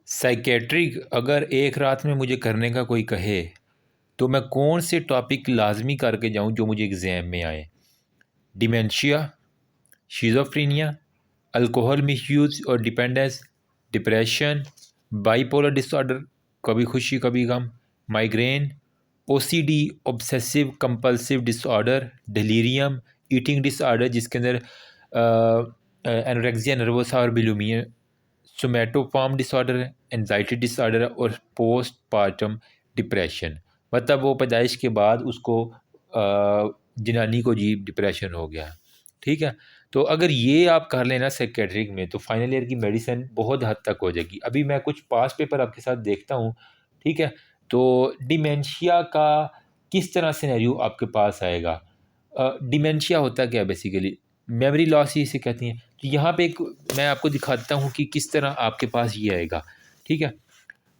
Psychiatric अगर एक रात में मुझे करने का कोई कहे तो मैं कौन से टॉपिक लाजमी करके जाऊं जो मुझे एग्ज़ाम में आए। डिमेंशिया, शिज़ोफ्रेनिया, अल्कोहल मिसयूज़ और डिपेंडेंस, डिप्रेशन, बाइपोलर डिसऑर्डर, कभी खुशी कभी गम, migraine, OCD obsessive compulsive disorder, delirium, eating disorder जिसके अंदर एनोरेक्सिया नर्वोसा और बुलिमिया, सोमैटोफॉर्म डिसऑर्डर है, एनजाइटी डिसऑर्डर है और पोस्ट पार्टम डिप्रेशन। मतलब वो पैदाइश के बाद उसको जनानी को जी डिप्रेशन हो गया। ठीक है, तो अगर ये आप कर लेना साइकेट्रिक में तो फाइनल ईयर की मेडिसिन बहुत हद तक हो जाएगी। अभी मैं कुछ पास पेपर आपके साथ देखता हूँ। ठीक है, तो डिमेंशिया का किस तरह सिनेरियो आपके पास आएगा। डिमेंशिया होता क्या है बेसिकली, मेमोरी लॉस ही इसे कहती हैं। तो यहाँ पे एक मैं आपको दिखाता हूँ कि किस तरह आपके पास ये आएगा। ठीक है,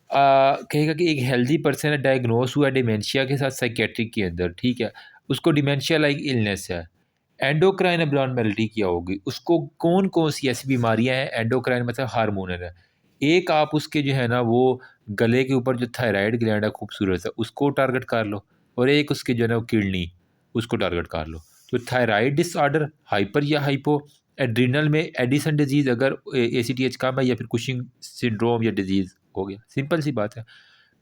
कहेगा कि एक हेल्दी पर्सन है, डायग्नोस हुआ डिमेंशिया के साथ साइकेट्रिक के अंदर। ठीक है, उसको डिमेंशिया लाइक इलनेस है, एंडोक्राइन एब्नॉर्मेलिटी क्या होगी, उसको कौन कौन सी ऐसी बीमारियां हैं। एंडोक्राइन मतलब हार्मोनल है। एक आप उसके जो है ना वो गले के ऊपर जो थायराइड ग्लैंड है खूबसूरत है उसको टारगेट कर लो, और एक उसके जो है ना वो किडनी उसको टारगेट कर लो। तो थायराइड डिसऑर्डर, हाइपर या हाइपो, एड्रिनल में एडिसन डिजीज़ अगर ACTH कम है, या फिर कुशिंग सिंड्रोम या डिजीज़ हो गया। सिंपल सी बात है।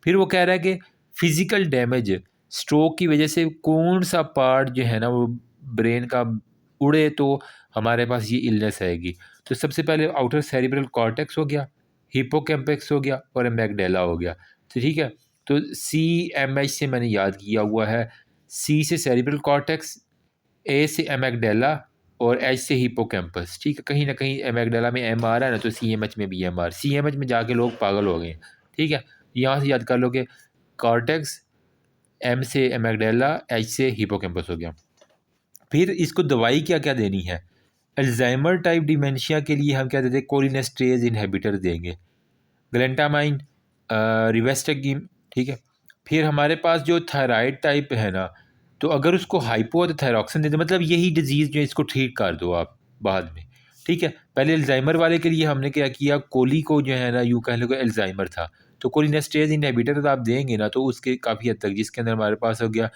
फिर वो कह रहा है कि फिज़िकल डैमेज, स्ट्रोक की वजह से कौन सा पार्ट जो है ना वो ब्रेन का उड़े तो हमारे पास ये इलनेस आएगी। तो सबसे पहले आउटर सेरिब्रल कॉर्टेक्स हो गया, हिप्पोकैम्पस हो गया और एमेगडाला हो गया। तो ठीक है, तो CMH से मैंने याद किया हुआ है। C से सेरिब्रल कॉर्टेक्स, A से एमेगडाला और H से हिप्पोकैम्पस। ठीक है, कहीं ना कहीं एमेगडाला में M आ रहा है ना, तो CMH में भी M आ रहा है। CMH में जाके लोग पागल हो गए हैं। ठीक है, यहाँ से याद कर लो कि कॉर्टेक्स, M से एमेगडाला, H से हिप्पोकैम्पस हो गया। फिर इसको दवाई क्या क्या देनी है। अल्जाइमर टाइप डिमेंशिया के लिए हम क्या देते हैं, कोलिनेस्टेज इनहिबिटर देंगे, ग्लेंटामाइन, रिवेस्टेगिम। ठीक है, फिर हमारे पास जो थायराइड टाइप है ना, तो अगर उसको हाइपो है तो थायरॉक्सिन देते, मतलब यही डिजीज़ जो है इसको ठीक कर दो आप बाद में। ठीक है, पहले अल्जाइमर वाले के लिए हमने क्या किया, कोली को जो है ना यूँ कह लो कि अल्जाइमर था, तो कोलिनेस्टेज इनहिबिटर तो आप देंगे ना तो उसके काफ़ी हद तक, जिसके अंदर हमारे पास हो गया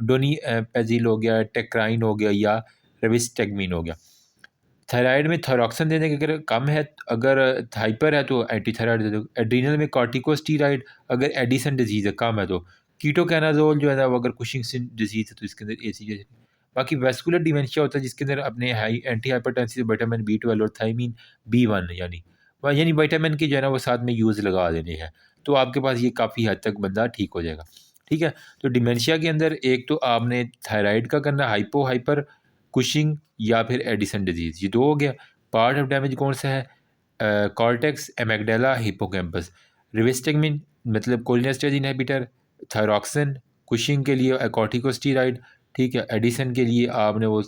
डोनी पैजिल हो गया, टेक्राइन हो गया या रेविस्टेगमिन हो गया। थायराइड में थायरॉक्सिन देने के अगर कम है, अगर हाइपर है तो एंटी थायराइड दे दो। एड्रीनल में कॉर्टिकोस्टीराइड, अगर एडिसन डिजीज़ है कम है तो कीटोकैनाजोल जो है ना वो अगर कुशिंग डिजीज़ है तो इसके अंदर ACTH। बाकी वेस्कुलर डिमेंशिया होता है जिसके अंदर अपने high anti hypertensive vitamin B12 और थायमीन B1 यानी विटामिन की जो है ना वो साथ में यूज़ लगा देने हैं, तो आपके पास ये काफ़ी हद तक बंदा ठीक हो जाएगा। ठीक है, तो डिमेंशिया के अंदर एक तो आपने थायराइड का करना, हाइपो हाइपर, कुशिंग या फिर एडिसन डिजीज़, ये दो हो गया। पार्ट ऑफ डैमेज कौन सा है, कॉर्टेक्स, एमेगडाला, हिप्पोकैम्पस। रिवेस्टेगमिन मतलब कोलिनेस्टेज इनहिबिटर, थायरॉक्सिन कुशिंग के लिए कॉर्टिकोस्टीराइड। ठीक है, एडिसन के लिए आपने वो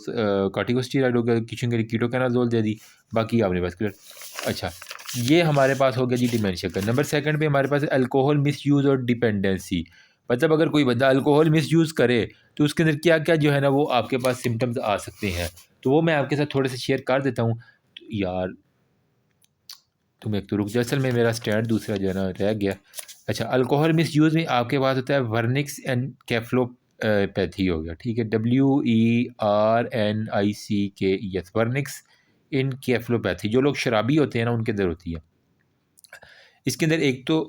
कॉर्टिकोस्टीराइड हो गया, कुशिंग के लिए कीटोकैनाजोल दे दी, बाकी आपने वेस्कुलर। अच्छा, ये हमारे पास हो गया जी डिमेंशिया का। नंबर सेकंड पे हमारे पास अल्कोहल मिसयूज़ और डिपेंडेंसी। मतलब अगर कोई बंदा अल्कोहल मिसयूज़ करे तो उसके अंदर क्या-क्या जो है ना वो आपके पास सिम्पटम्स आ सकते हैं। तो वो मैं आपके साथ थोड़े से शेयर कर देता हूँ। तो यार तुम एक तो रुक जा, असल में मेरा स्टैंड दूसरा जो है ना रह गया। अच्छा, अल्कोहल मिसयूज़ में आपके पास होता है वर्निक्स एनकेफेलोपैथी हो गया। ठीक है, WERNICKES, वर्निक्स एनकेफेलोपैथी। जो लोग शराबी होते हैं ना उनके अंदर होती है। इसके अंदर एक तो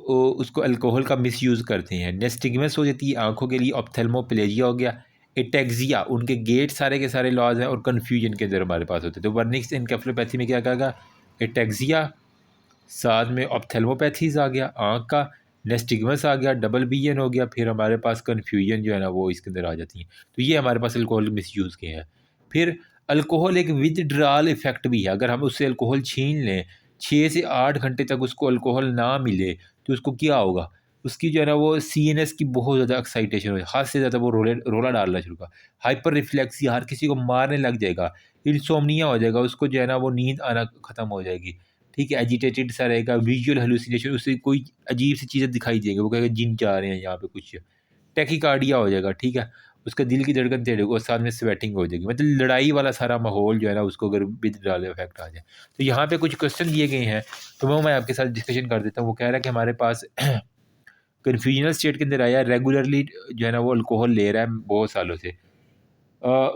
उसको अल्कोहल का मिसयूज़ करते हैं, नेस्टिगमस हो जाती है आँखों के लिए, ऑप्थेल्मोप्लेजिया हो गया, एटेक्सिया, उनके गेट सारे के सारे लॉज हैं और कन्फ्यूजन के अंदर हमारे पास होते हैं। तो वर्निक्स एनकेफेलोपैथी में क्या कहेगा, एटेक्सिया, साथ में ऑप्थेल्मोपैथीज़ आ गया आँख का, नेस्टिगमस आ गया, डबल विजन हो गया, फिर हमारे पास कन्फ्यूजन जो है ना वो इसके अंदर आ जाती है। तो ये हमारे पास अल्कोहल मिसयूज़ के हैं। फिर अल्कोहल एक विथड्रॉल इफ़ेक्ट भी है। अगर हम उससे अल्कोहल छीन लें, 6 से 8 घंटे तक उसको अल्कोहल ना मिले तो उसको क्या होगा, उसकी जो है ना वो CNS की बहुत ज़्यादा एक्साइटेशन हो, हद से ज़्यादा वो रोला डालना शुरू कर, हाइपर रिफ्लेक्सिया, हर किसी को मारने लग जाएगा, इंसोम्निया हो जाएगा, उसको जो है ना वो नींद आना ख़त्म हो जाएगी। ठीक है, एजिटेटेड सा रहेगा, विजुअल हेलुसिनेशन, उसे कोई अजीब सी चीज़ें दिखाई देंगी, वो कहेगा जिन जा रहे हैं यहाँ पे कुछ, टैकीकार्डिया हो जाएगा। ठीक है, उसका दिल की धड़कन तेज होगी और साथ में स्वेटिंग हो जाएगी, मतलब लड़ाई वाला सारा माहौल जो है ना उसको अगर विथड्रॉल इफेक्ट आ जाए। तो यहाँ पे कुछ क्वेश्चन दिए गए हैं, तो वो मैं आपके साथ डिस्कशन कर देता हूँ। वो कह रहा है कि हमारे पास कन्फ्यूजनल स्टेट के अंदर आया, रेगुलरली जो है ना वो अल्कोहल ले रहा है बहुत सालों से।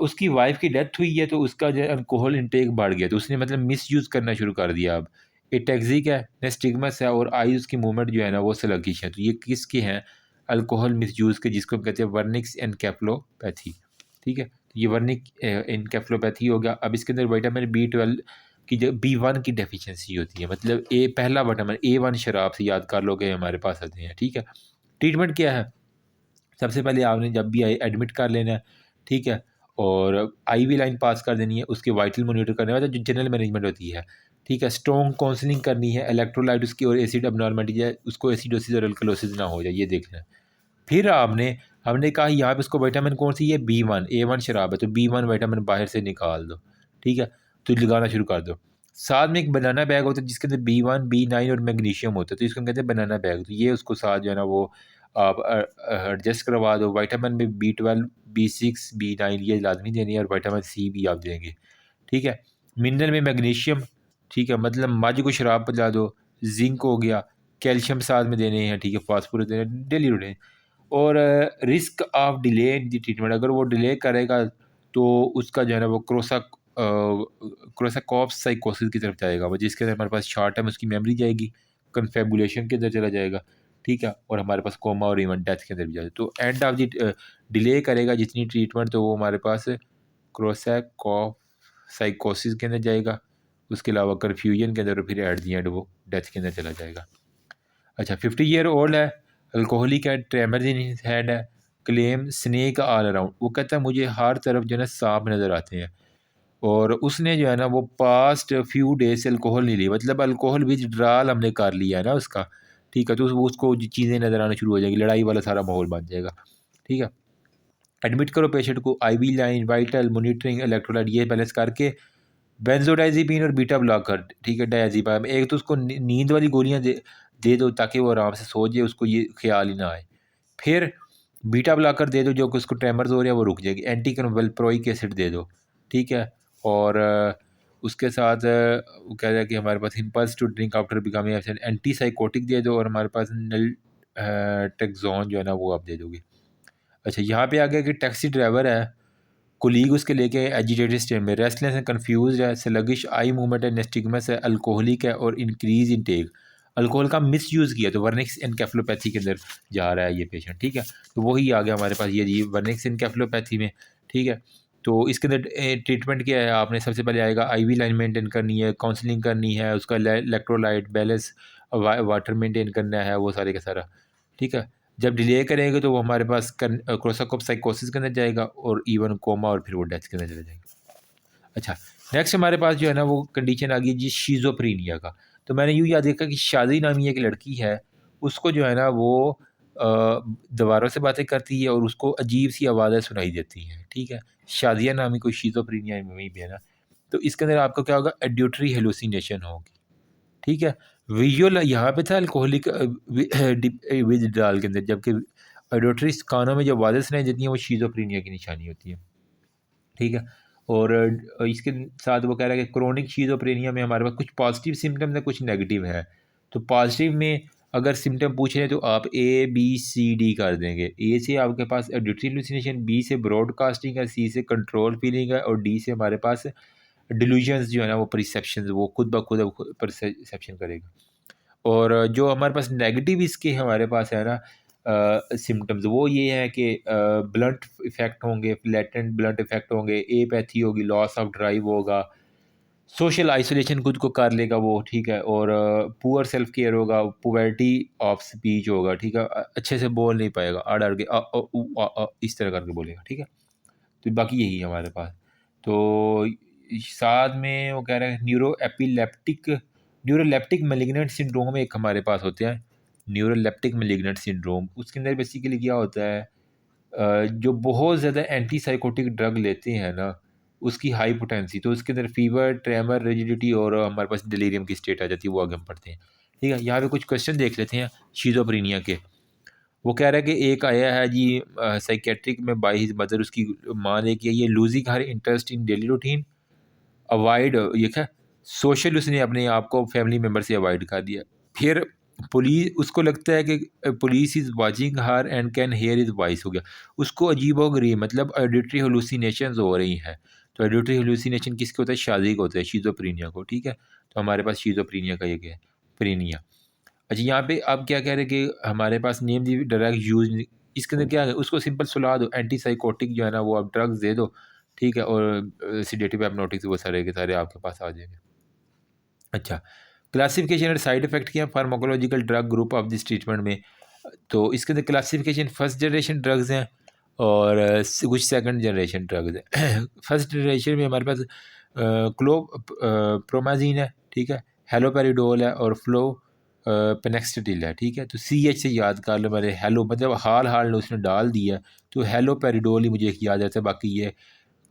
उसकी वाइफ़ की डेथ हुई है, तो उसका जो है अल्कोहल इंटेक बढ़ गया, तो उसने मतलब मिसयूज़ करना शुरू कर दिया अब। एटेक्सिक है, नेस्टिग्मस है और आईज़ की मूवमेंट जो है ना वो स्लगिश है। तो ये किसके हैं? अल्कोहल मिसयूज़ के, जिसको हम कहते हैं वर्निक्स एन्केफ़ेलोपैथी, ठीक है? तो ये वर्निक एन्केफ़ेलोपैथी हो गया। अब इसके अंदर विटामिन बी12 की जो बी1 की डेफ़िशिएंसी होती है, मतलब पहला विटामिन ए1 शराब से याद कर लो कि हमारे पास आते हैं, ठीक है? ट्रीटमेंट क्या है? सबसे पहले आपने जब भी एडमिट कर लेना है, ठीक है? और आईवी लाइन पास कर देनी है, उसके वाइटल मॉनिटर करने वाला जो जनरल मैनेजमेंट होती है, ठीक है? स्ट्रॉन्ग काउंसलिंग करनी है, इलेक्ट्रोलाइट उसकी और एसिड एब्नॉर्मलिटी है, उसको एसिडोसिस और अल्कलोसिस ना हो जाए, ये देखना है। फिर हमने कहा यहाँ पे उसको विटामिन कौन-सी है? बी1, ए1 शराब है, तो बी1 विटामिन बाहर से निकाल दो, ठीक है? तो लगाना शुरू कर दो। साथ में एक बनाना बैग होता है जिसके अंदर बी1, बी9 और मैग्नीशियम होता है, तो इसको हम कहते हैं बनाना बैग। तो ये उसको साथ जो है ना वो आप एडजस्ट करवा दो। विटामिन में बी12, बी6, बी9 ये लाज़मी देनी है और विटामिन सी भी आप देंगे, ठीक है? मिनरल में मैग्नीशियम, ठीक है? मतलब मझ को शराब पिला दो। ज़िंक हो गया, कैल्शियम साथ में देने हैं, ठीक है? फास्फोरस देना है, डेली रूटीन। और risk of delay in the treatment, अगर वो डिले करेगा तो उसका जो है ना वो क्रोसाकॉप्स साइकोसिस की तरफ जाएगा, वो जिसके अंदर हमारे पास शॉर्ट टर्म उसकी मेमोरी जाएगी, कन्फेबुलेशन के अंदर चला जाएगा, ठीक है? और हमारे पास कोमा और इवन डेथ के अंदर भी जाएगा। तो एंड ऑफ द डिले करेगा जितनी ट्रीटमेंट, तो वो हमारे पास क्रोसाकॉफ साइकोसिस के अंदर जाएगा, उसके अलावा कन्फ्यूजन के अंदर, और फिर एट द एंड वो डेथ के अंदर चला जाएगा। अच्छा, 50 ईयर ओल्ड है, अल्कोहलिक है, ट्रेमर इन हिज हैंड है, क्लेम स्नेक ऑल अराउंड, वो कहता है मुझे हर तरफ जो है ना सांप नज़र आते हैं। और उसने जो है ना वो पास्ट फ्यू डेज से अल्कोहल नहीं ली, मतलब अल्कोहल विथड्रॉल हमने कर लिया है ना उसका, ठीक है? तो वो उसको चीज़ें नज़र आना शुरू हो जाएगी, लड़ाई वाला सारा माहौल बन जाएगा, ठीक है? एडमिट करो पेशेंट को, IV line, vital monitoring, electrolyte ये बैलेंस करके, बेंजोडाइज़ेपिन और बीटा ब्लॉकर, ठीक है? डायज़ेपाम, एक तो उसको नींद वाली गोलियाँ दे दे दो ताकि वो आराम से सो जाए, उसको ये ख़्याल ही ना आए। फिर बीटा ब्लॉकर दे दो जो कि उसको ट्रेमर्स हो रहे हैं वो रुक जाएगी। एंटी कन्वल्प्रोइक एसिड दे दो, ठीक है? और उसके साथ वो कह रहा है कि हमारे पास impulse to drink after becoming absent, anti psychotic दे दो, और हमारे पास टेक्सोन जो है ना वो आप दे दोगे। अच्छा, यहाँ पे आ गया कि टैक्सी ड्राइवर है, कोलीग उसके लेके एजिटेटेड स्टेट में, रेस्टलेस है, कंफ्यूज्ड है, स्लगिश आई मूवमेंट है, नेस्टिगमस है, अल्कोहलिक है और इंक्रीज इनटेक, अल्कोहल का मिसयूज़ किया, तो वर्निक्स एनकेफेलोपैथी के अंदर जा रहा है ये पेशेंट, ठीक है? तो वही आ गया हमारे पास ये वर्निक्स एनकेफेलोपैथी में, ठीक है? तो इसके अंदर ट्रीटमेंट क्या है? आपने सबसे पहले आएगा आईवी लाइन मेंटेन करनी है, काउंसलिंग करनी है, उसका इलेक्ट्रोलाइट बैलेंस, वाटर मेंटेन करना है, वो सारे का सारा, ठीक है? जब डिले करेंगे तो वो हमारे पास क्रोसाकॉप साइकोसिस के अंदर जाएगा और इवन कोमा, और फिर वो डेथ के अंदर चला जाएगा। अच्छा, नेक्स्ट हमारे पास जो है ना वो कंडीशन आ गई जी शिज़ोफ्रेनिया का। तो मैंने यूँ याद देखा कि शादी नामी एक लड़की है, उसको जो है ना वो दीवारों से बातें करती है और उसको अजीब-सी आवाज़ें सुनाई देती हैं, ठीक है? शादिया नामी कोई शिज़ोफ्रेनिया में भी है ना, तो इसके अंदर आपको क्या होगा? एड्यूटरी हेलुसिनेशन होगी, ठीक है? विजुअल यहाँ पे था अल्कोहलिक विथड्रॉल के अंदर, जबकि ऑडिटरी कानों में जो आवाज़ें सुनाई देती हैं वो शिज़ोफ्रेनिया की निशानी होती है, ठीक है? और इसके साथ वो कह रहा है कि क्रोनिक शिज़ोफ्रेनिया में हमारे पास कुछ पॉजिटिव सिम्पटम्स हैं, कुछ नेगेटिव हैं। तो पॉजिटिव में अगर सिम्पटम पूछ रहे हैं तो आप ए, बी, सी, डी कर देंगे। ए से आपके पास ऑडिटरी हेलुसिनेशन, बी से ब्रॉडकास्टिंग है, सी से कंट्रोल फीलिंग है और डी से हमारे पास डिल्यूजन्स जो है ना वो परसेप्शंस, वो खुद ब खुद अब परसेप्शन करेगा। और जो हमारे पास नेगेटिव इसके हमारे पास है ना सिम्पटम्स, वो ये है कि ब्लंट इफ़ेक्ट होंगे, लेटेंट ब्लंट इफ़ेक्ट होंगे, एपैथी होगी, लॉस ऑफ ड्राइव होगा, सोशल आइसोलेशन खुद को कर लेगा वो, ठीक है? और पुअर सेल्फ केयर होगा, पुअर्टी ऑफ स्पीच होगा, ठीक है? अच्छे से बोल नहीं पाएगा, अड़-अड़ के उ, इस तरह करके बोलेगा, ठीक है? तो बाकी यही है हमारे पास। तो साथ में वो कह रहे हैं न्यूरोलेप्टिक मैलिग्नेंट सिंड्रोम एक हमारे पास होते हैं, न्यूरोलेप्टिक मैलिग्नेंट सिंड्रोम। उसके अंदर बेसिकली क्या होता है, जो बहुत ज़्यादा एंटीसाइकोटिक ड्रग लेते हैं ना, उसकी हाइपोटेंसी, तो उसके अंदर फ़ीवर, ट्रेमर, रिजिडिटी और हमारे पास डिलीरियम की स्टेट आ जाती है, वो आगे हम पढ़ते हैं, ठीक है? यहाँ पे कुछ क्वेश्चन देख लेते हैं शिज़ोफ्रेनिया के। वो कह रहा है कि एक आया है जी साइकेट्रिक में बाय हिज मदर, उसकी माँ लेके आई है, losing her interest in daily routine, avoid ये क्या सोशल, उसने अपने आप को फैमिली मेम्बर से अवॉइड कर दिया। फिर पुलिस, उसको लगता है कि police is watching her and can here is voice, हो गया उसको अजीबोगरीब, मतलब ऑडिटरी हेलुसिनेशंस हो रही हैं। तो ऑडिटरी हेलुसिनेशन किसके होता है? शादी को होता है, शिज़ोफ्रेनिया को, ठीक है। तो हमारे पास शिज़ोफ्रेनिया का ये क्या है? प्रीनिया। अच्छा, यहाँ पे आप क्या कह रहे हैं कि हमारे पास नेम दी ड्रग यूज, इसके अंदर क्या है? उसको सिंपल सुला दो, एंटीसाइकोटिक जो है ना वो आप ड्रग्स दे दो, ठीक है, और सिडेटिव हिप्नोटिक्स वो सारे के सारे आपके पास आ जाएंगे। अच्छा, क्लासिफिकेशन और साइड इफेक्ट क्या है pharmacological drug group of this treatment में? तो इसके अंदर क्लासिफिकेशन फर्स्ट जनरेशन ड्रग्स हैं और कुछ सेकंड जनरेशन ड्रग्स हैं। फर्स्ट जनरेशन में हमारे पास क्लो प्रोमाजीन है, ठीक है, हेलोपेरिडोल है और फ्लो पेनेक्सटिल है, ठीक है। तो सी एच से याद कर लो, मैंने हेलो मतलब हाल हाल उसने डाल दिया, तो हेलोपेरिडोल ही मुझे एक याद रहता है, बाकी ये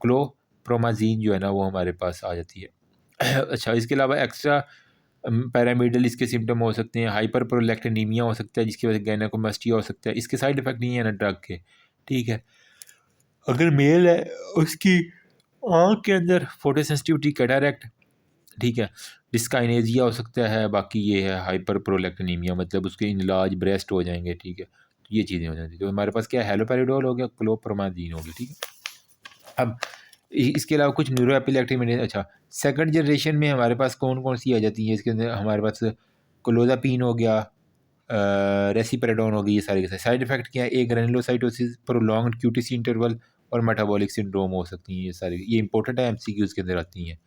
क्लो प्रोमाजीन जो है ना वो हमारे पास आ जाती है। अच्छा, इसके अलावा एक्स्ट्रा पैरामिडल इसके सिम्टम हो सकते हैं, हाइपर प्रोलैक्टिनीमिया हो सकता है जिसकी वजह से गायनेकोमास्टिया हो सकता है। इसके साइड इफेक्ट नहीं है ना ड्रग के, ठीक है। अगर मेल है उसकी आँख के अंदर फोटोसेंसिटिविटी कैटरैक्ट, ठीक है, डिस्काइनेजिया हो सकता है, बाकी ये है हाइपर प्रोलैक्टिनीमिया, मतलब उसके इनलाज ब्रेस्ट हो जाएंगे, ठीक है। तो ये चीज़ें हो जाती हैं। तो हमारे पास क्या है? हेलोपेरिडोल हो गया, क्लोप्रोमाजीन हो गया, ठीक है। अब इसके अलावा कुछ न्यूरो एपिलेप्टिक में, अच्छा, सेकंड जनरेशन में हमारे पास कौन कौन सी आ जाती है? इसके अंदर हमारे पास क्लोज़ापिन हो गया, रेसिपेराडोन हो गई, ये सारे के सारे। साइड इफेक्ट क्या है? एक ग्रेनुलोसाइटोसिस, प्रोलॉन्ग्ड क्यूटीसी इंटरवल और मेटाबॉलिक सिंड्रोम हो सकती हैं, ये सारे, ये इंपॉर्टेंट है, एमसीक्यूज़ के अंदर आती हैं,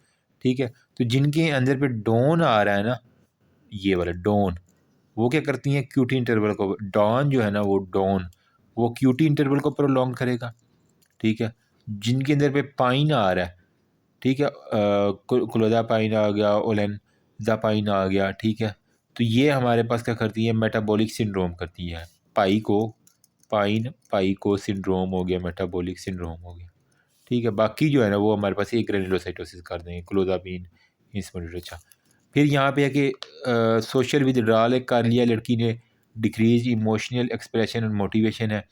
ठीक है। तो जिनके अंदर पे डोन आ रहा है ना, ये वाला डोन, वो क्या करती हैं? क्यूटी इंटरवल को, डॉन जो है ना वो डोन, वो क्यूटी इंटरवल को प्रोलॉन्ग करेगा, ठीक है। जिनके अंदर पे पाइन आ रहा है, ठीक है, क्लोज़ापाइन आ गया, ओलेनज़ापाइन आ गया, ठीक है। तो ये हमारे पास क्या करती है? मेटाबॉलिक सिंड्रोम करती है। पाई को सिंड्रोम हो गया, मेटाबॉलिक सिंड्रोम हो गया, ठीक है। बाकी जो है ना वो हमारे पास एक ग्रेनुलोसाइटोसिस कर देंगे, क्लोज़ापिन इंसमोडेट। अच्छा, फिर यहाँ पे है कि सोशल विदड्रॉल एक कर लिया लड़की ने, डिक्रीज इमोशनल एक्सप्रेशन और मोटिवेशन है,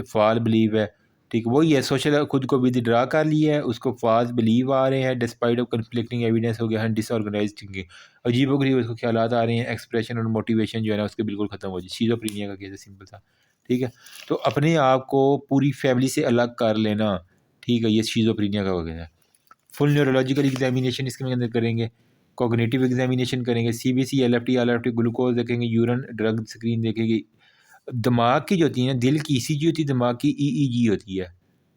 फॉल बिलीव है, ठीक, वही है, सोशल खुद को विदड्रा कर लिया है, उसको फॉल्स बिलीव आ रहे हैं, डिस्पाइट ऑफ कन्फ्लिक्टिंग एविडेंस हो गया है, डिसऑर्गेनाइज थिंकिंग, अजीबोगरीब उसको ख्यालात आ रहे हैं, एक्सप्रेशन और मोटिवेशन जो है ना उसके बिल्कुल ख़त्म हो जाए। शीज़ोफ्रेनिया का केस है, सिंपल सा, ठीक है। तो अपने आप को पूरी फैमिली से अलग कर लेना, ठीक है, ये शीज़ोफ्रेनिया का वजह है। फुल न्यूरोलॉजिकल एग्जामिनेशन इसके अंदर करेंगे, कॉग्निटिव एग्जामिनेशन करेंगे, सीबीसी, एलएफटी, आरएफटी, ग्लूकोज देखेंगे, यूरिन ड्रग स्क्रीन देखेंगे, दिमाग की जो होती है ना, दिल की ईसीजी होती है, दिमाग की ईईजी होती है,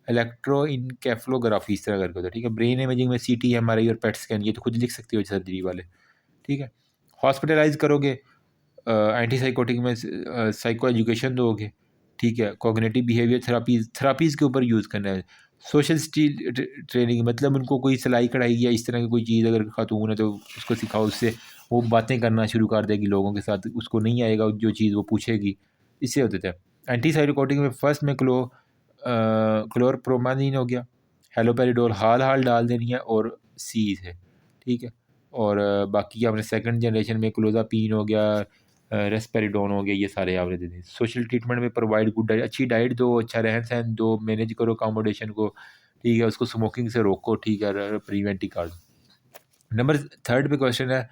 इलेक्ट्रो इनकेफ्लोग्राफी, इस तरह करके होता है, ठीक है। ब्रेन इमेजिंग में सीटी, एमआरआई और पेट स्कैन, ये तो खुद लिख सकते हो सर्जरी वाले, ठीक है। हॉस्पिटलाइज करोगे, एंटीसाइकोटिक में साइको एजुकेशन दोगे, ठीक है। कॉग्निटिव बिहेवियर थेरापीज़ के ऊपर यूज़ करना है। सोशल स्किल ट्रेनिंग, मतलब उनको कोई सिलाई कढ़ाई या इस तरह की कोई चीज़ अगर खातून है तो उसको सिखाओ, उससे वो बातें करना शुरू कर देगी लोगों के साथ, उसको नहीं आएगा जो चीज़ वो पूछेगी, इससे होते थे। एंटीसाइकोटिक में फर्स्ट में क्लोरप्रोमाजीन हो गया, हेलोपेरिडोल हाल हाल डाल देनी है और सी है, ठीक है। और बाकी आपने सेकंड जनरेशन में क्लोज़ापिन हो गया, रेस्पेरिडोन हो गया, ये सारे आपने दे दिए। सोशल ट्रीटमेंट में प्रोवाइड गुड डाइट, अच्छी डाइट दो, अच्छा रहन-सहन दो, मैनेज करो अकोमोडेशन को, ठीक है, उसको स्मोकिंग से रोको, ठीक है, प्रिवेंट ही कर दो। नंबर थर्ड पे क्वेश्चन है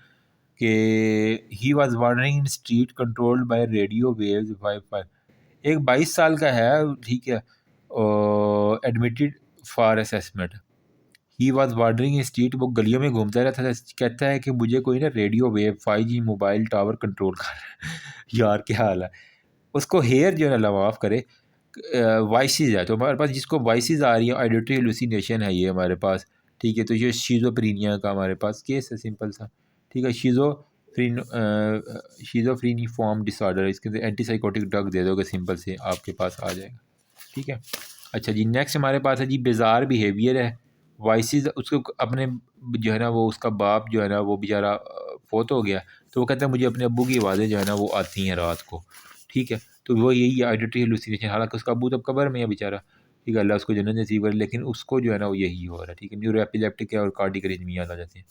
कि he was wandering in street controlled by radio waves WiFi. एक 22 साल का है, ठीक है, admitted for assessment. He was wandering street, वो गलियों में घूमता रहता था, कहता है कि मुझे कोई ना radio wave 5G mobile tower control कर रहा है। यार क्या हाल है। उसको हेयर जो है ना माफ़ करे, वॉइसेस है, तो हमारे पास जिसको वॉइसेस आ रही है, ऑडिटरी हेलुसिनेशन है ये हमारे पास, ठीक है। तो ये शीज़ोफ्रेनिया का हमारे पास केस है, सिंपल सा, ठीक है। शीज़ोफ्रेनिफॉर्म डिसऑर्डर, इसके अंदर एंटीसाइकोटिक ड्रग दे दोगे, सिंपल से आपके पास आ जाएगा, ठीक है। अच्छा जी, नेक्स्ट हमारे पास है जी बेजार बिहेवियर है, वॉइसेस, उसको अपने जो है ना वो उसका बाप जो है ना वो बेचारा फोत हो गया, तो वो कहता है मुझे अपने अब्बू की आवाज़ें जो है ना वो आती हैं रात को, ठीक है। तो वो यही आइडेंटिटी हेलुसिनेशन, हालांकि उसका अब्बू तब कब्र में है बेचारा, ठीक है, अल्लाह उसको जन्नत नसीब करे, लेकिन उसको जो है ना वो यही हो रहा है, ठीक है। न्यूरो एपिलेप्टिक है और कार्डिक अरिथमियाज आ जाते हैं।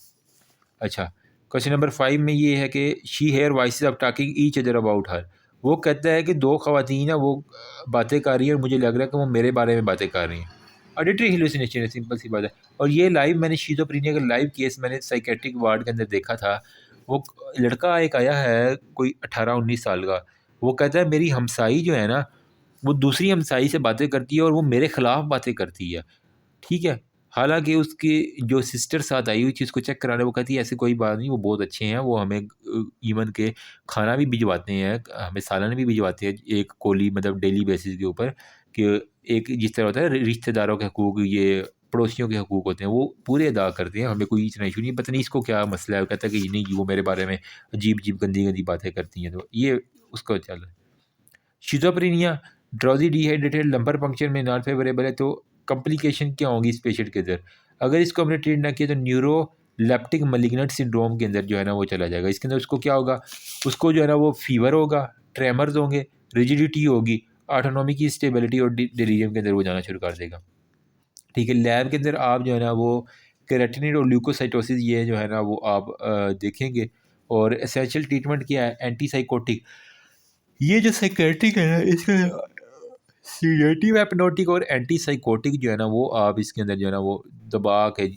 अच्छा, क्वेश्चन नंबर 5 में ये है कि she hear voices of talking each other about her, वो कहता है कि दो ख़वातीन हैं, वो बातें कर रही हैं और मुझे लग रहा है कि वो मेरे बारे में बातें कर रही हैं। ऑडिटरी हेलुसिनेशन है, सिंपल सी बात है। और ये लाइव मैंने शिज़ोफ्रेनिया का लाइव केस मैंने साइकियाट्रिक वार्ड के अंदर देखा था। वो लड़का एक आया है कोई 18-19 साल का, वो कहता है मेरी हमसाई जो है ना, वो दूसरी हमसाई से बातें करती है और वो मेरे ख़िलाफ़ बातें करती है। ठीक है? हालाँकि उसकी जो सिस्टर साथ आई हुई थी उसको चेक कराने, वो कहती है ऐसी कोई बात नहीं, वो बहुत अच्छे हैं, वो हमें इवन के खाना भी भिजवाते हैं, हमें सालन भी भिजवाते हैं, एक कोली मतलब डेली बेसिस के ऊपर, कि एक जिस तरह होता है रिश्तेदारों के हकूक़, ये पड़ोसियों के हकूक़ होते हैं, वो पूरे अदा करते हैं, हमें कोई इतना इशू नहीं। पता नहीं इसको क्या मसला है, वो कहता है कि नहीं वो मेरे बारे में अजीब-अजीब, गंदी-गंदी बातें करती हैं, तो ये उसका चल रहा है। शिज़ोफ्रेनिया, ड्राउज़ी, डिहाइड्रेटेड, लंबर पंक्चर में नॉट फेवरेबल है, तो कॉम्प्लिकेशन क्या होंगी इस पेशेंट के अंदर? अगर इसको हमने ट्रीट ना किया तो न्यूरोलेप्टिक मैलिग्नेंट सिंड्रोम के अंदर जो है ना वो चला जाएगा। इसके अंदर उसको क्या होगा? उसको जो है ना वो फ़ीवर होगा, ट्रेमर्स होंगे, रिजिडिटी होगी, ऑटोनॉमी की स्टेबिलिटी और डिलीरियम के अंदर वो जाना शुरू कर देगा। ठीक है? लैब के अंदर आप जो है ना वो केराटिनिन और ल्यूकोसाइटोसिस ये जो है ना वो आप देखेंगे। और एसेंशियल ट्रीटमेंट क्या है? एंटीसाइकोटिक। ये जो साइकियाट्रिक है ना, इसका सीडेटिव, हिप्नोटिक और एंटीसाइकोटिक जो है ना वो आप इसके अंदर जो है ना वो दबा के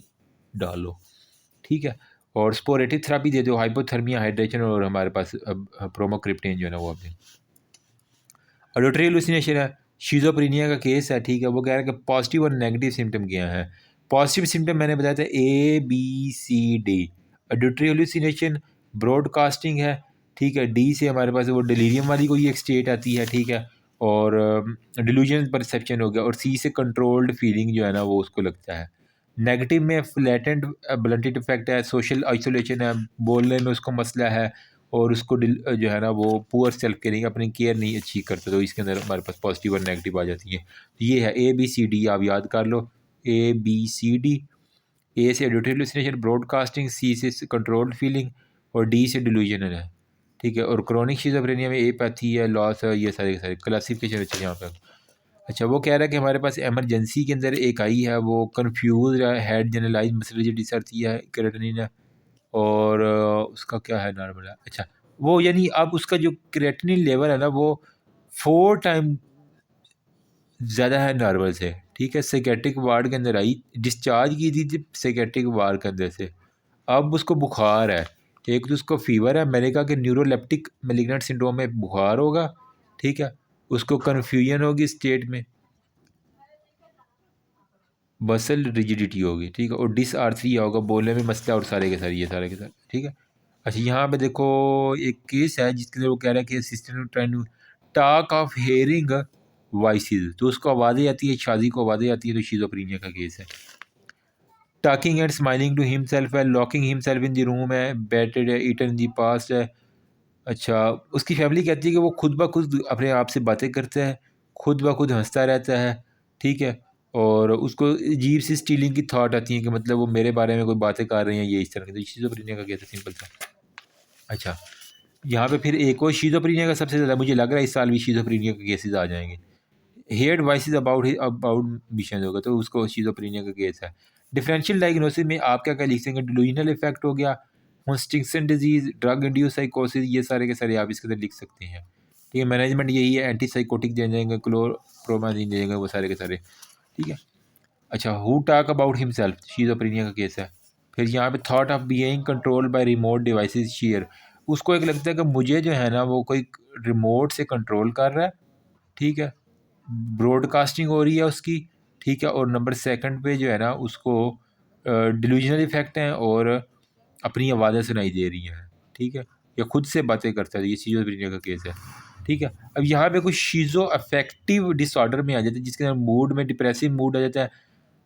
डालो। ठीक है? और स्पोरेटिक थेरेपी दे दो, हाइपोथर्मिया, हाइड्रेशन, और हमारे पास अब प्रोमोक्रिप्टेन जो है ना वो आप दें। ऑडिटरी हेलुसिनेशन है, शिज़ोफ्रेनिया का केस है। ठीक है? वो कह रहा है कि पॉजिटिव और नेगेटिव सिम्पटम क्या हैं। पॉजिटिव सिम्पटम मैंने बताया था ए, बी, सी, डी। ऑडिटरी हेलुसिनेशन ब्रॉडकास्टिंग है। ठीक है? डी से हमारे पास वो डिलीरियम वाली कोई एक स्टेट आती है। ठीक है? और डिल्यूजन परसेप्शन हो गया। और सी से कंट्रोल्ड फीलिंग जो है ना वो उसको लगता है। नेगेटिव में फ्लैटेंट ब्लंटेड इफेक्ट है, सोशल आइसोलेशन है, बोलने में उसको मसला है, और उसको जो है ना वो पुअर सेल्फ केयरिंग, अपनी केयर नहीं अच्छी करता, तो इसके अंदर हमारे पास पॉजिटिव और नेगेटिव आ जाती है। तो ये है ए बी सी डी, आप याद कर लो, ए बी सी डी। ए से ऑडिटरी हेलुसिनेशन, ब्रॉडकास्टिंग, सी से कंट्रोल्ड फीलिंग, और डी से डिल्यूजनल है। ठीक है? और क्रोनिक शिज़ोफ्रेनिया में एपैथी है, लॉस है, ये सारे के सारे क्लासिफिकेशन अच्छे यहाँ पे। अच्छा, वो कह रहा है कि हमारे पास इमरजेंसी के अंदर एक आई है, वो कन्फ्यूज है, हेड जनरलाइज मसलजी डिसर्थी है, क्रेटिनिन है, और उसका क्या है, नॉर्मल है। अच्छा, वो यानी अब उसका जो क्रेटिनिन लेवल है ना वो 4 टाइम ज़्यादा है नॉर्मल से। ठीक है? साइकियाट्रिक वार्ड के अंदर आई, डिस्चार्ज की थी साइकियाट्रिक वार्ड के अंदर से। अब उसको बुखार है, एक तो उसको फ़ीवर है, मैंने कहा कि न्यूरोलेप्टिक मैलिग्नेंट सिंड्रोम में बुखार होगा। ठीक है? उसको कन्फ्यूजन होगी स्टेट में, मसल रिजिडिटी होगी। ठीक है? और डिसआर्थरिया होगा, बोलने में मसला, और सारे के सारे ये सारे के सारे। ठीक है? अच्छा, यहाँ पे देखो एक केस है जिसके अंदर वो कह रहा है कि assistant trying to talk of hearing voices, तो उसको आवाज़ें आती है, शादी को आवाज़ें आती है, तो शिज़ोफ्रेनिया का केस है। Talking and smiling to himself है, locking himself in the room है, बेटेड है, ईटन इन द पास्ट है। अच्छा, उसकी फैमिली कहती है कि वो खुद ब खुद अपने आप से बातें करता है, खुद ब खुद हँसता रहता है। ठीक है? और उसको अजीब सी स्टीलिंग की थॉट आती है कि मतलब वो मेरे बारे में कोई बातें कर रहे हैं, ये इस तरह की। तो शिज़ोफ्रेनिया का केस है, सिंपल सा। अच्छा, यहाँ पे फिर एक और शिज़ोफ्रेनिया का सबसे ज़्यादा मुझे लग रहा है इस साल भी शिज़ोफ्रेनिया के केसेस आ जाएँगे। हेयर्ड वॉइसेस अबाउट मिशन होगा, तो उसको शिज़ोफ्रेनिया का केस है। डिफरेंशियल डायग्नोसिस में आप क्या-क्या लिख सकेंगे? डिलूजनल इफेक्ट हो गया, हंटिंगटन डिजीज़, ड्रग इंड्यूस्ड साइकोसिस, ये सारे के सारे आप इसके अंदर लिख सकते हैं। ठीक है? मैनेजमेंट यही है, एंटीसाइकोटिक दे देंगे, क्लोरप्रोमाज़िन दे देंगे, वो सारे के सारे। ठीक है? अच्छा, हू टॉक अबाउट हिमसेल्फ, शिज़ोफ्रेनिया का केस है। फिर यहाँ पे thought of being controlled by remote devices share, उसको एक लगता है कि मुझे जो है ना वो कोई रिमोट से कंट्रोल कर रहा है। ठीक है? ब्रॉडकास्टिंग हो रही है उसकी। ठीक है? और नंबर सेकंड पे जो है ना उसको डिल्यूजनल इफ़ेक्ट हैं, और अपनी आवाज़ें सुनाई दे रही हैं। ठीक है? या खुद से बातें करता है, ये शिज़ोफ्रेनिया का केस है। ठीक है? अब यहाँ पे कुछ शिज़ो अफेक्टिव डिसऑर्डर में आ जाता है, जिसके अंदर मूड में डिप्रेसिव मूड आ जाता है।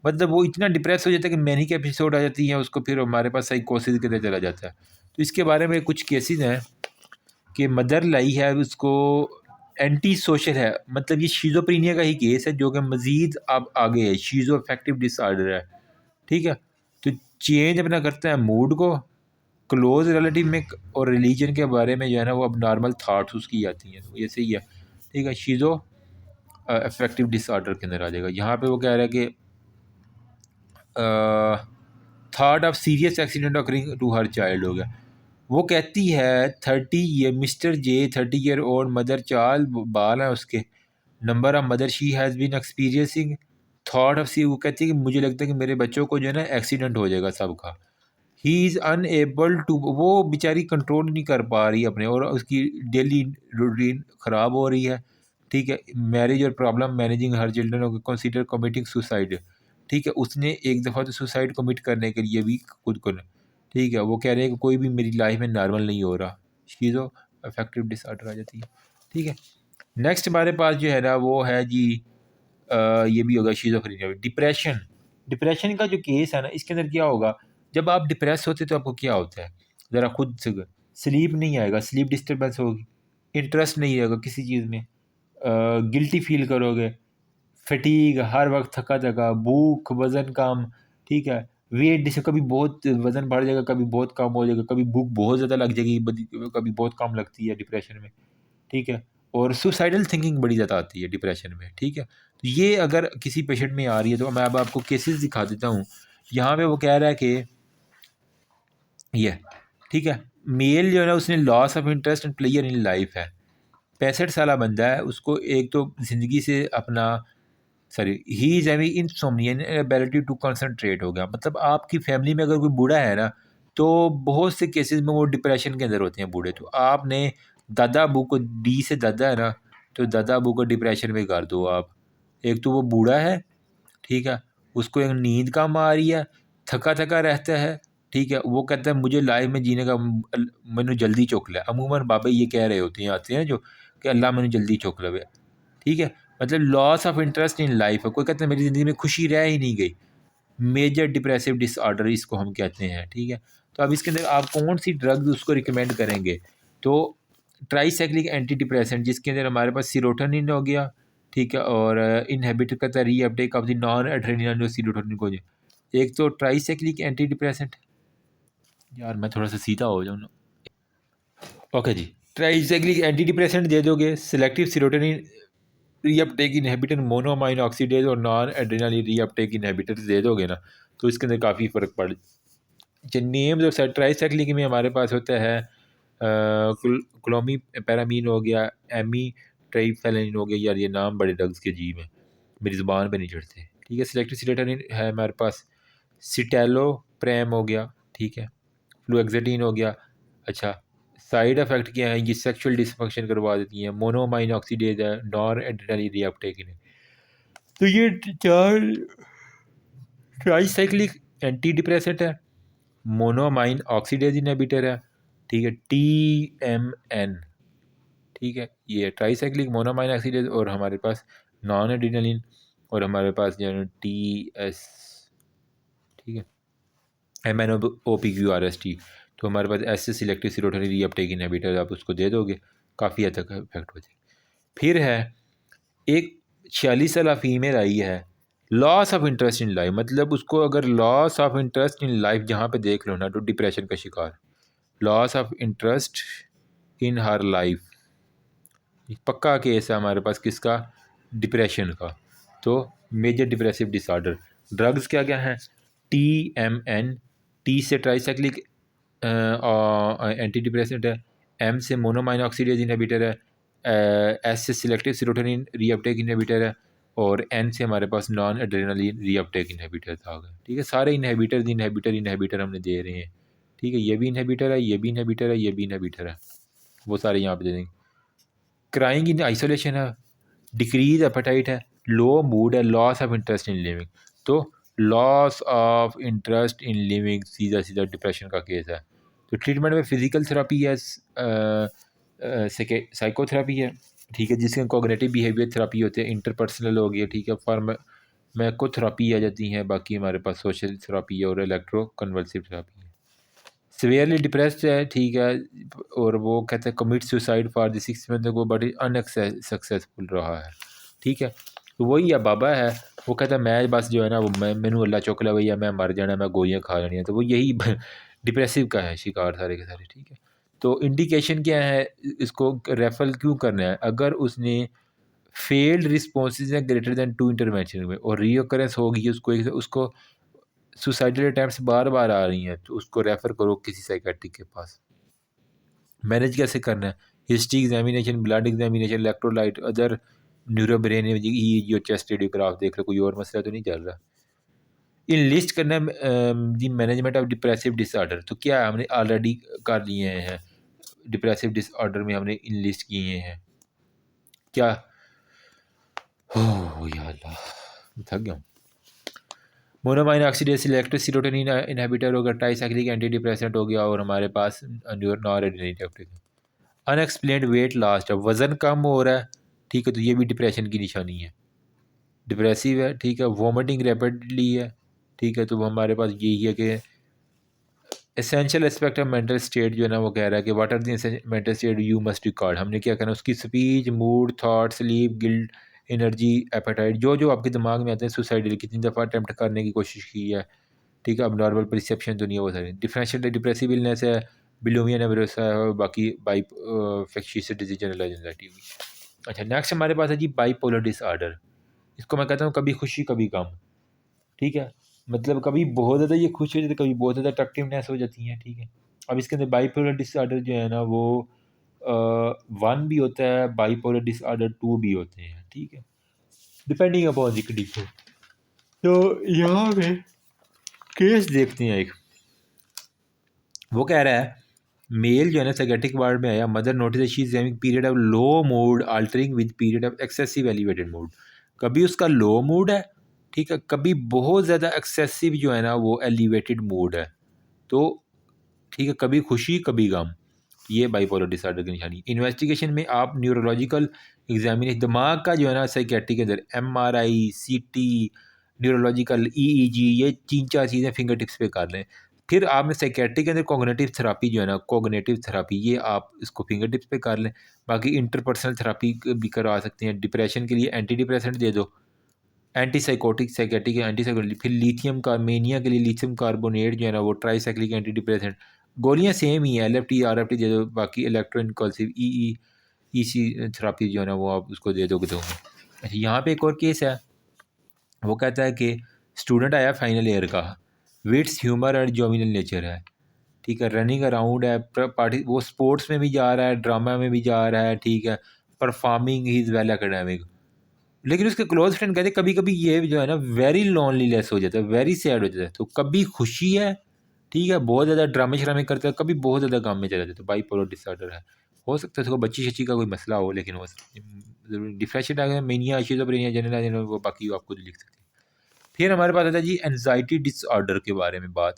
मतलब वो इतना डिप्रेस हो जाता है कि मैनिक एपिसोड आ जाती हैं, उसको फिर हमारे पास साइकोसिस के अंदर चला जाता है। तो इसके बारे में कुछ केसेस हैं कि मदर लाई है, उसको एंटी सोशल है, मतलब ये शिज़ोफ्रेनिया का ही केस है जो कि मज़ीद अब आगे है, शिज़ो अफेक्टिव डिसऑर्डर है। ठीक है? तो चेंज अपना करता है मूड को, क्लोज़ रिलेटिव में और रिलीजन के बारे में जो है ना वो अब नॉर्मल थॉट्स उसकी आती हैं, तो ऐसे ही है। ठीक है? शिज़ो अफेक्टिव डिसऑर्डर के अंदर आ जाएगा। यहाँ पे वो कह रहा है कि thought of serious accident occurring to her child हो गया। वो कहती है 30 year mister J 30 year old mother, चार बाल हैं उसके, number of mother she has been experiencing thought of सी। वो कहती है कि मुझे लगता है कि मेरे बच्चों को जो है ना एक्सीडेंट हो जाएगा सबका। ही इज़ अनएबल टू, वो बेचारी कंट्रोल नहीं कर पा रही अपने, और उसकी डेली रूटीन ख़राब हो रही है। ठीक है, मैरिज और problem managing her children consider committing suicide. ठीक है, उसने एक दफ़ा तो सुसाइड कमिट करने के लिए भी खुद को, ठीक है, वो कह रहे हैं कि कोई भी मेरी लाइफ में नॉर्मल नहीं हो रहा। शीज़ो अफेक्टिव डिसऑर्डर आ जाती है। ठीक है, नेक्स्ट हमारे पास जो है ना वो है जी ये भी होगा शीज़ोफ्रेनिया। डिप्रेशन, डिप्रेशन का जो केस है ना इसके अंदर क्या होगा, जब आप डिप्रेस होते तो आपको क्या होता है, ज़रा खुद से, स्लीप नहीं आएगा, स्लीप डिस्टर्बेंस होगी, इंटरेस्ट नहीं आएगा किसी चीज़ में, गिल्टी फील करोगे, फटीग, हर वक्त थका थका, भूख, वज़न कम। ठीक है, वेट जैसे कभी बहुत वज़न बढ़ जाएगा, कभी बहुत कम हो जाएगा, कभी भूख बहुत ज़्यादा लग जाएगी, कभी बहुत कम लगती है डिप्रेशन में। ठीक है, और सुसाइडल थिंकिंग बड़ी ज़्यादा आती है डिप्रेशन में। ठीक है, तो ये अगर किसी पेशेंट में आ रही है तो मैं अब आपको केसेस दिखा देता हूँ। यहाँ पे वो कह रहा है कि ये, ठीक है, मेल जो है ना उसने loss of interest and player in life है, 65 साल बंदा है, उसको एक तो ज़िंदगी से अपना, sorry, he is having insomnia ability to concentrate हो गया। मतलब आपकी फैमिली में अगर कोई बूढ़ा है ना तो बहुत से केसेस में वो डिप्रेशन के अंदर होते हैं बूढ़े। तो आपने दादा अबू को, डी से दादा है ना, तो दादा अबू को डिप्रेशन में कर दो आप। एक तो वो बूढ़ा है, ठीक है, उसको एक नींद कम आ रही है, थका थका रहता है। ठीक है, वो कहता है मुझे लाइफ में जीने का मैनू जल्दी चुक लिया। अमूमन बाबा ये कह रहे होते हैं, आते हैं जो, कि अल्लाह मैनू जल्दी चुक लवे। ठीक है, मतलब loss of interest in life है। कोई कहता है मेरी ज़िंदगी में खुशी रह ही नहीं गई, मेजर डिप्रेसिव डिसऑर्डर इसको हम कहते हैं। ठीक है, तो अब इसके अंदर आप कौन सी ड्रग उसको रिकमेंड करेंगे, तो ट्राईसाइक्लिक एंटी डिप्रेसेंट जिसके अंदर हमारे पास सीरोटोनिन हो गया। ठीक है, और इनहिबिट करता है reuptake of the non adrenal जो सीरोटोनिन को। एक तो ट्राईसाइक्लिक एंटी डिप्रेसेंट, यार मैं थोड़ा सा सीधा हो जाऊँ ना, ओके जी, ट्राईसाइक्लिक एंटी डिप्रेसेंट दे दोगे, selective serotonin reuptake inhibitor monoamine oxidase और नॉन एड्रेनल रीअपटेक इनहिबिटर दे दोगे ना, तो इसके अंदर काफ़ी फ़र्क पड़। जो नेम्स ऑफ ट्राईसाइक्लिक में हमारे पास होता है क्लोमी पैरामीन हो गया, एमी ट्राइफेलिन हो गया। यार ये नाम बड़े ड्रग्स के अजीब हैं, मेरी ज़ुबान पे नहीं चढ़ते। ठीक है, सिलेक्टिव सीरोटोनिन है हमारे पास, सिटेलो प्रेम हो गया। ठीक है, फ्लूएक्सेटिन हो गया। अच्छा, साइड इफ़ेक्ट क्या है, ये सेक्सुअल डिसफंक्शन करवा देती हैं, मोनोमाइन ऑक्सीडेज है, नॉन एड्रेनल रीअपटेक है। तो ये चार ट्राईसाइक्लिक एंटी डिप्रेसेंट है, मोनोमाइन ऑक्सीडेज इनहिबिटर है। ठीक है, TMN। ठीक है, ये ट्राईसाइक्लिक मोनोमाइन ऑक्सीडेज, और हमारे पास नॉन एड्रेनलिन, और हमारे पास जो है TS। ठीक है, MNOPQRST। तो हमारे पास ऐसे सिलेक्टिव सीरोटोनिन रीअपटेक इनहिबिटर, आप उसको दे दोगे काफ़ी हद तक इफेक्ट हो जाए। फिर है एक 46 साल फीमेल आई है, loss of interest in life, मतलब उसको अगर loss of interest in life जहाँ पे देख लो ना तो डिप्रेशन का शिकार, loss of interest in her life, पक्का केस है हमारे पास किसका, डिप्रेशन का। तो मेजर डिप्रेसिव डिसऑर्डर, ड्रग्स क्या क्या हैं, TMN, T से ट्राईसाइक्लिक एंटी डिप्रेसेंट है, M से मोनोमाइन ऑक्सीडेज इनहिबिटर है, S से सिलेक्टिव सीरोटोनिन रीअपटेक इनहिबिटर है, और N से हमारे पास नॉन एड्रेनलिन रीअपटेक इनहिबिटर था। ठीक है, सारे इनहिबिटर इनहिबिटर इनहिबिटर हमने दे रहे हैं। ठीक है, ये भी इनहिबिटर है, ये भी इनहिबिटर है, ये भी इनहिबिटर है, वो सारे यहाँ पे दे देंगे। क्राइंग इन आइसोलेशन है, डिक्रीज एपेटाइट है, लो मूड है, loss of interest in living. तो loss of interest in living सीधा सीधा डिप्रेशन का केस है। तो ट्रीटमेंट में फिजिकल थेरापी है, साइकोथेरापी है। ठीक है, जिसके कॉग्निटिव बिहेवियर थेरापी होते हैं, इंटरपर्सनल हो गया। ठीक है, मैकोथेरापी आ जाती हैं, बाकी हमारे पास सोशल थेरापी है, और इलेक्ट्रो कन्वल्सिव थेरापी है। सीवियरली डिप्रेस्ड है, ठीक है, और वो कहते हैं commit suicide for the 6 month, वो बड़ी अनसक्सेसफुल रहा है। ठीक है, तो वही है बाबा है, वो कहता है मैं बस जो है ना वो मैनू अल्लाह चुक ला भैया, मैं मर जाना, मैं गोलियाँ खा लेनी है। तो वो यही डिप्रेसिव का है शिकार सारे के सारे। ठीक है, तो इंडिकेशन क्या है, इसको रेफर क्यों करना है, अगर उसने फेल्ड रिस्पॉन्सेज हैं ग्रेटर दैन 2 इंटरवेंशन में, और रीओकरेंस होगी उसको सुसाइडल अटैम्प्ट्स बार बार आ रही हैं, तो उसको रेफ़र करो किसी साइकेट्रिक के पास। मैनेज कैसे करना है, history examination, blood examination, electrolyte, other neuro brain EEG और चेस्ट रेडियोग्राफ देख लो, कोई और मसला तो नहीं चल रहा। इन लिस्ट करना the management of depressive disorder, तो क्या हमने ऑलरेडी कर लिए हैं, डिप्रेसिव डिसऑर्डर में हमने इन लिस्ट किए हैं क्या। हो या अल्लाह, थक गया। Monoamine oxidase selective serotonin inhibitor होगा, ट्राइसाइक्लिक एंटी डिप्रेसेंट हो गया, और हमारे पास नॉरेडिनेटिव अनएक्सप्लेन्ड वेट लॉस, जब वज़न कम हो रहा है, ठीक है, तो ये भी डिप्रेशन की निशानी है, डिप्रेसिव है, ठीक है। वॉमिटिंग रैपिडली है, ठीक है, तो हमारे पास यही है कि essential aspect of mental state जो है ना, वो कह रहा है कि what are the mental state you must record, हमने क्या करना है, उसकी speech, mood, thought, sleep, guilt, energy, appetite, जो जो आपके दिमाग में आते हैं, सुसाइडल कितनी दफ़ा अटैम्प्ट करने की कोशिश की है, ठीक है, अब नॉर्मल परसेप्शन तो नहीं है, वो सारे डिफरेंशियल डिप्रेसिव इलनेस है, बिलोमिया नेबरोसा है, बाकी बाई फैक्शियस डिजीज जनरल एंजाइटी हुई। अच्छा, नेक्स्ट हमारे पास है जी बाईपोलर डिसऑर्डर, इसको मैं कहता हूँ कभी खुशी कभी गम, ठीक है, मतलब कभी बहुत ज़्यादा ये खुश हो जाती है, कभी बहुत ज़्यादा अट्रैक्टिवनेस हो जाती है, ठीक है। अब इसके अंदर बाईपोलर डिसऑर्डर जो है ना, वो 1 भी होता है, बाईपोलर डिसऑर्डर 2 भी होते हैं, ठीक है, डिपेंडिंग अपॉन द कंडीशन। तो यहाँ पे केस देखते हैं एक, वो कह रहा है मेल जो है ना साइकेट्रिक वार्ड में आया, mother notice she is having period of low mood altering with period of excessive elevated mood, कभी उसका लो मूड है, ठीक है, कभी बहुत ज़्यादा एक्सेसिव जो है ना वो एलिवेटेड मूड है, तो ठीक है, कभी खुशी कभी गम, ये बाईपोलर डिसऑर्डर की निशानी। इन्वेस्टिगेशन में आप न्यूरोलॉजिकल एग्जामिनेशन, दिमाग का जो है ना साइकेट्रिक के अंदर एमआरआई, सीटी, न्यूरोलॉजिकल ईईजी, ये 3-4 चीज़ें फिंगर टिप्स पे कर लें। फिर आपने साइकेट्रिक के अंदर कॉग्निटिव थेरापी जो है ना, कॉग्निटिव थेरापी, ये आप इसको फिंगर टिप्स पे कर लें। बाकी इंटरपर्सनल थेरापी भी करवा सकते हैं, डिप्रेशन के लिए एंटी डिप्रेसेंट दे दो, anti psychotic psychiatric anti psychotic, फिर लिथियम का मेनिया के लिए लिथियम कार्बोनेट जो है ना, वो ट्राईसाइक्लिक एंटी डिप्रेसेंट, गोलियाँ सेम ही है, एलएफटी आरएफटी दे दो, बाकी इलेक्ट्रोइनकल्सिव ईसी थेरापी जो है ना, वो आप उसको दे दोगे तो। अच्छा, यहाँ पे एक और केस है, वो कहता है कि स्टूडेंट आया फाइनल ईयर का, विट्स ह्यूमर एंड जोमिनल नेचर है, ठीक है, रनिंग अराउंड है, पार्टी, वो स्पोर्ट्स में भी जा रहा है, ड्रामा में भी जा रहा है, ठीक है, performing he is well academic, लेकिन उसके क्लोज फ्रेंड कहते हैं कभी कभी ये जो है ना वेरी लोनलीनेस हो जाता है, वेरी सैड हो जाता है, तो कभी खुशी है, ठीक है, बहुत ज़्यादा ड्रामे श्रामे करता है, कभी बहुत ज़्यादा काम में चला जाता है, तो बाईपोलर डिसऑर्डर है। हो सकता है उसको बच्ची शच्ची का कोई मसला हो, लेकिन हो डिप्रेशन आ गया, मेनिया शिज़ोफ्रेनिया जनरल, वो बाकी आप खुद लिख सकते हैं। फिर हमारे पास आता है जी एनजाइटी डिसऑर्डर के बारे में बात।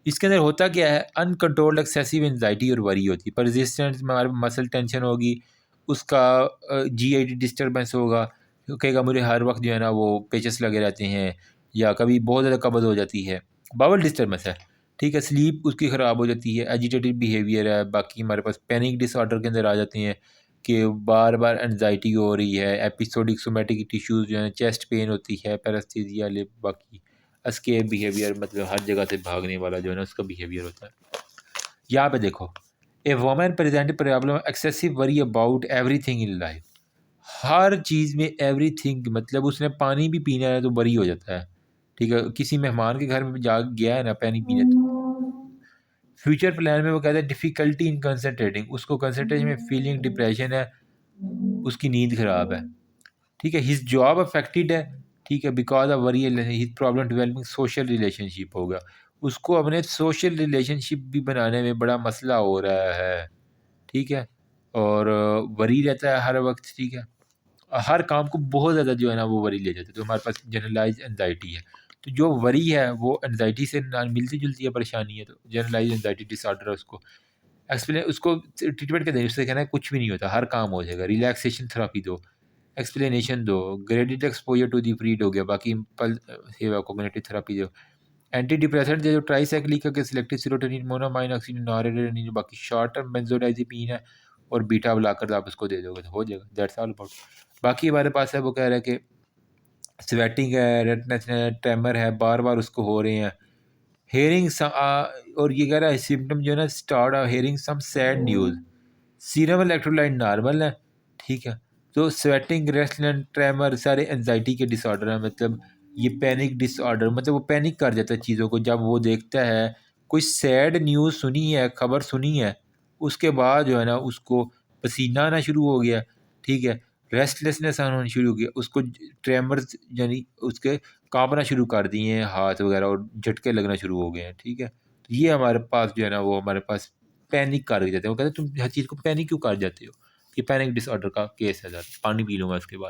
इसके अंदर होता क्या है, अनकंट्रोल्ड एक्सेसिव एनजाइटी और वरी होती है, परसिस्टेंट मसल टेंशन होगी, उसका जीआईटी डिस्टर्बेंस होगा, कहेगा मुझे हर वक्त जो है ना वो पेचेस लगे रहते हैं, या कभी बहुत ज़्यादा कब्ज़ हो जाती है, बावल डिस्टर्बेंस है, ठीक है, स्लीप उसकी ख़राब हो जाती है, एजिटेटिव बिहेवियर है, बाकी हमारे पास पैनिक डिसऑर्डर के अंदर आ जाते हैं कि बार बार एनजाइटी हो रही है, एपिसोडिक सोमेटिक टिश्यूज़ जो है, चेस्ट पेन होती है, पैरास्थीसिया, बाकी एस्केप बिहेवियर, मतलब हर जगह से भागने वाला जो है ना उसका बिहेवियर होता है। यहाँ पे देखो, a woman present problem excessive worry about everything in life, हर चीज़ में एवरीथिंग, मतलब उसने पानी भी पीना है तो वरी हो जाता है, ठीक है, किसी मेहमान के घर में जा गया है ना पानी पीने, तो फ्यूचर प्लान में वो कहता है डिफ़िकल्टी इन कंसनट्रेटिंग, उसको कंसनट्रेशन में फीलिंग डिप्रेशन है, उसकी नींद ख़राब है, ठीक है, हिज जॉब अफेक्टेड है, ठीक है, because of worry his problem developing social relationship होगा, उसको अपने सोशल रिलेशनशिप भी बनाने में बड़ा मसला हो रहा है, ठीक है, और वरी रहता है हर वक्त, ठीक है, हर काम को बहुत ज़्यादा जो है ना वो वरी ले जाता है, तो हमारे पास जनरलाइज एनजाइटी है, तो जो वरी है वो एनजाइटी से मिलती जुलती है परेशानी है, तो जनरलाइज एनजाइटी डिसऑर्डर है, उसको एक्सप्लेन, उसको ट्रीटमेंट के देने उससे कहना है कुछ भी नहीं होता, हर काम हो जाएगा, रिलैक्सेशन थेरापी दो, एक्सप्लेनेशन दो, graded exposure to the feared हो गया, बाकी इम्पल्स सेवा कॉग्निटिव थेरापी दो, एंटी डिप्रेसेंट दे दो, ट्राईसाइक्लिक का selective serotonin, monoamine oxygen, noradrenaline, बाकी शॉर्ट टर्म बेंजोडाइज़ेपिन है, और बीटा ब्लॉकर आप उसको दे दोगे तो हो जाएगा, दैट्स ऑल अबाउट। बाकी हमारे पास है, वो कह रहा है कि स्वेटिंग है, रेडनेस है, ट्रेमर है, बार बार उसको हो रहे हैं, हेयरिंग और ये कह रहा है सिम्टम जो है ना start hearing some sad news, serum electrolyte normal है, ठीक है, तो स्वेटिंग, रेस्टलेस, ट्रेमर सारे एनजाइटी के डिसऑर्डर हैं, मतलब ये पैनिक डिसऑर्डर, मतलब वो पैनिक कर जाता है चीज़ों को, जब वो देखता है कोई सैड न्यूज़ सुनी है, खबर सुनी है, उसके बाद जो है ना उसको पसीना आना शुरू हो गया, ठीक है, रेस्टलेसनेस आना शुरू हो गया, उसको ट्रेमर्स यानी उसके काँपना शुरू कर दिए हैं हाथ वगैरह और झटके लगना शुरू हो गए हैं, ठीक है। तो ये हमारे पास जो है ना वो हमारे पास पैनिक कर जाते हैं, वो कहते हैं तुम हर चीज़ को पैनिक क्यों कर जाते हो? ये पैनिक डिसऑर्डर का केस है सर, पानी पी लूँगा इसके बाद।